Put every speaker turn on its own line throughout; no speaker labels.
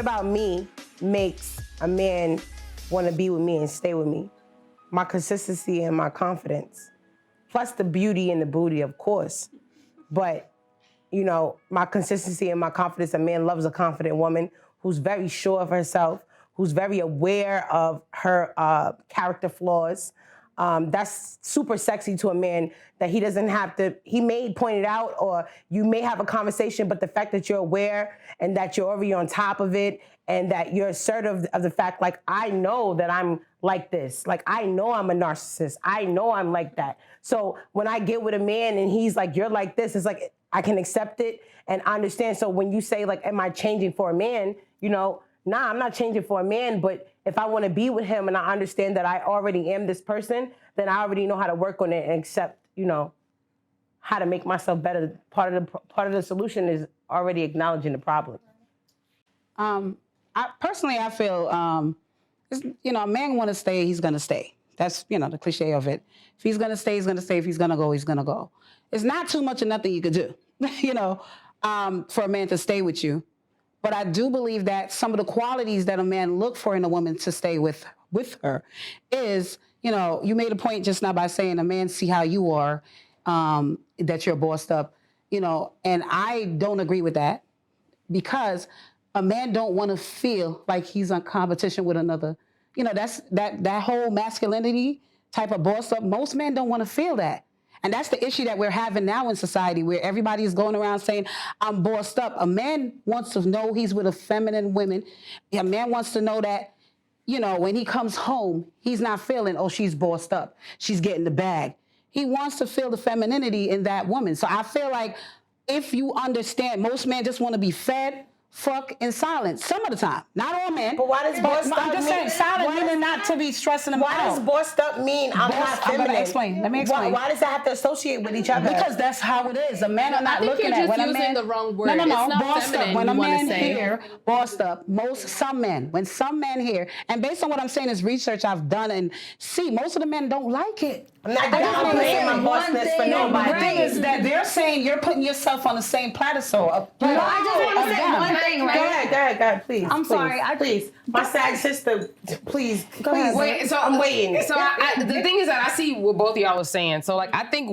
About me makes a man want to be with me and stay with me. My consistency and my confidence, plus the beauty and the booty, of course. But, you know, my consistency and my confidence, a man loves a confident woman who's very sure of herself, who's very aware of her character flaws. That's super sexy to a man that he doesn't have to, he may point it out or you may have a conversation, but the fact that you're aware and that you're already on top of it and that you're assertive of the fact, like, I know that I'm like this. Like, I know I'm a narcissist. I know I'm like that. So when I get with a man and he's like, you're like this, it's like, I can accept it and understand. So when you say, like, am I changing for a man? You know, nah, I'm not changing for a man, but if I want to be with him and I understand that I already am this person, then I already know how to work on it and accept, you know, how to make myself better. Part of the solution is already acknowledging the problem.
I feel, you know, a man want to stay, he's going to stay. That's, you know, the cliche of it. If he's going to stay, he's going to stay. If he's going to go, he's going to go. It's not too much of nothing you could do, you know, for a man to stay with you. But I do believe that some of the qualities that a man look for in a woman to stay with her is, you know, you made a point just now by saying a man see how you are, that you're bossed up, you know, and I don't agree with that because a man don't want to feel like he's on competition with another. You know, that's that whole masculinity type of bossed up. Most men don't want to feel that. And that's the issue that we're having now in society where everybody is going around saying, I'm bossed up. A man wants to know he's with a feminine woman. A man wants to know that, you know, when he comes home, he's not feeling, oh, she's bossed up. She's getting the bag. He wants to feel the femininity in that woman. So I feel like if you understand, most men just want to be fed, fuck, in silence some of the time. Not all men.
But why does bossed up
I'm just saying, silent women not to be stressing them out.
Why does bossed up mean I'm not feminine?
Let me explain.
Why does that have to associate with each other?
Because that's how it is. A man are not looking at when a man.
I think you're just using the wrong word.
No,
It's not
bossed
feminine,
up. When
you
a
wanna
man
say.
here, bossed up, when some men here, and based on what I'm saying is research I've done and see, most of the men don't like it.
I'm not downplaying my bossness for nobody.
The thing is that they're saying you're putting yourself on the same pedestal.
I just want to say one thing, right?
Go ahead, please.
I'm sorry.
Please. My SAG sister, please.
Wait, so
I'm waiting.
So the thing is that I see what both of y'all are saying. So like, I think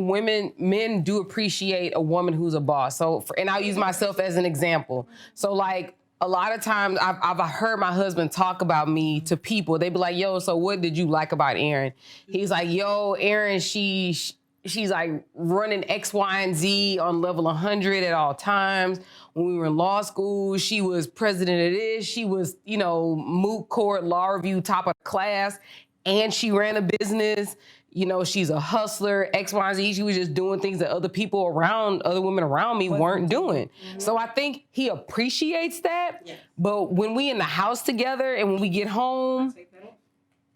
men do appreciate a woman who's a boss. So, and I'll use myself as an example. So like, a lot of times I've heard my husband talk about me to people. They be like, yo, so what did you like about Erin? He's like, yo, Erin, she's like running X, Y, and Z on level 100 at all times. When we were in law school, she was president of this. She was, you know, moot court, law review, top of class. And she ran a business. You know, she's a hustler, X, Y, and Z. She was just doing things that other women around me weren't doing. Mm-hmm. So I think he appreciates that. Yeah. But when we in the house together and when we get home,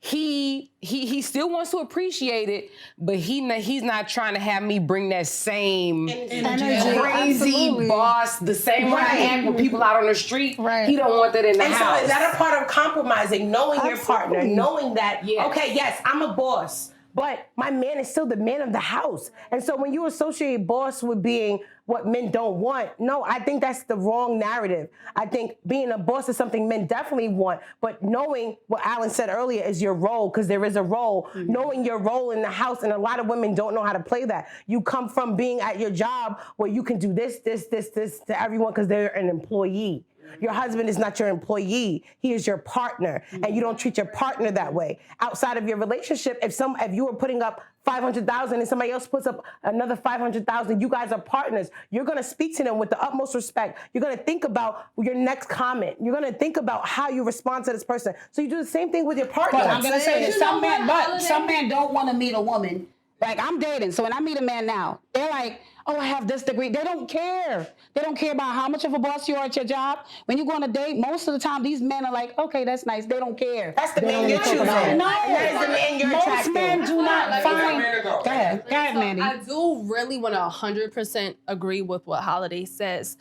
he still wants to appreciate it, but he's not trying to have me bring that same crazy boss, the same way I act with people out on the street. Right. He don't want that in the house.
So is that a part of compromising, knowing your partner, knowing that, okay, yes, I'm a boss, but my man is still the man of the house. And so when you associate boss with being what men don't want, no, I think that's the wrong narrative. I think being a boss is something men definitely want, but knowing what Alan said earlier is your role, because there is a role, knowing your role in the house, and a lot of women don't know how to play that. You come from being at your job where you can do this to everyone because they're an employee. Your husband is not your employee. He is your partner, and you don't treat your partner that way. Outside of your relationship, if you were putting up $500,000 and somebody else puts up another $500,000, you guys are partners. You're gonna speak to them with the utmost respect. You're gonna think about your next comment. You're gonna think about how you respond to this person. So you do the same thing with your partner.
But I'm gonna say this: some men don't want to meet a woman. Like, I'm dating, so when I meet a man now, they're like, oh, I have this degree. They don't care. They don't care about how much of a boss you are at your job. When you go on a date, most of the time, these men are like, okay, that's nice. They don't care.
That's the man you're choosing. No, that is the man you're attracting.
Most men do not find. Go ahead, Mandy.
I do really want to 100% agree with what Holiday says.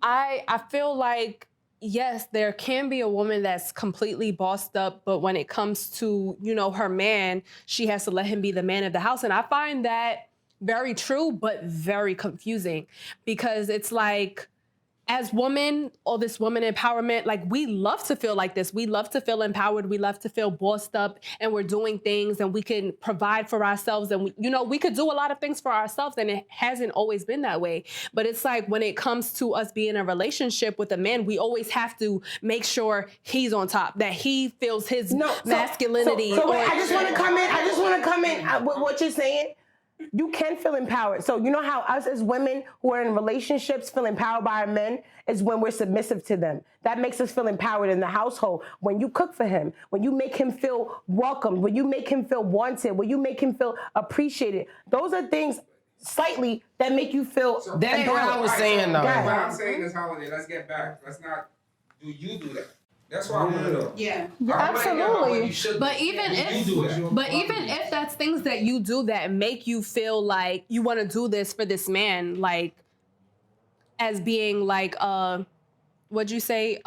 I feel like, yes, there can be a woman that's completely bossed up, but when it comes to, you know, her man, she has to let him be the man of the house. And I find that very true, but very confusing, because it's like, as women, all this woman empowerment, like we love to feel like this. We love to feel empowered. We love to feel bossed up, and we're doing things, and we can provide for ourselves, and we could do a lot of things for ourselves, and it hasn't always been that way. But it's like when it comes to us being in a relationship with a man, we always have to make sure he's on top, that he feels his masculinity.
So wait, I just want to come in with what you're saying. You can feel empowered. So you know how us as women who are in relationships feel empowered by our men is when we're submissive to them. That makes us feel empowered in the household. When you cook for him, when you make him feel welcomed, when you make him feel wanted, when you make him feel appreciated. Those are things slightly that make you feel
That ain't what I was saying though.
What I'm saying is, Holiday, let's get back. Let's not do you do that. That's what I want to know.
Yeah.
Absolutely. But even if that's things that you do that make you feel like you want to do this for this man, like as being like what'd you say?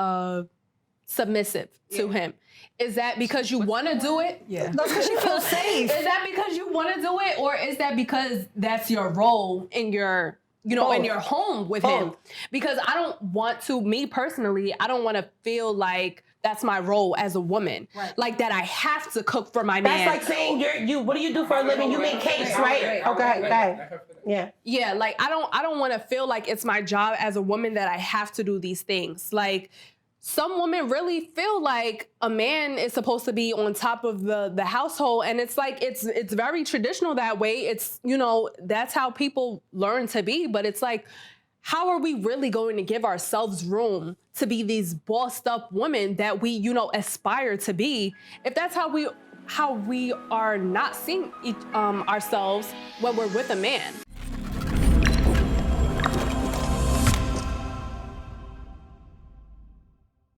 Submissive to him. Is that because you want to do it?
Yeah.
That's because you feel safe. Is that because you want to do it, or is that because that's your role in your in your home with him? Because I don't want to, me personally, I don't want to feel like that's my role as a woman. Right. Like that I have to cook for my man.
That's like saying what do you do for a living? You make cakes, right? Okay. Yeah.
Yeah, like I don't want to feel like it's my job as a woman that I have to do these things. Like some women really feel like a man is supposed to be on top of the household, and it's like it's very traditional that way. It's that's how people learn to be, but it's like, how are we really going to give ourselves room to be these bossed up women that we aspire to be if that's how we are not seeing ourselves when we're with a man?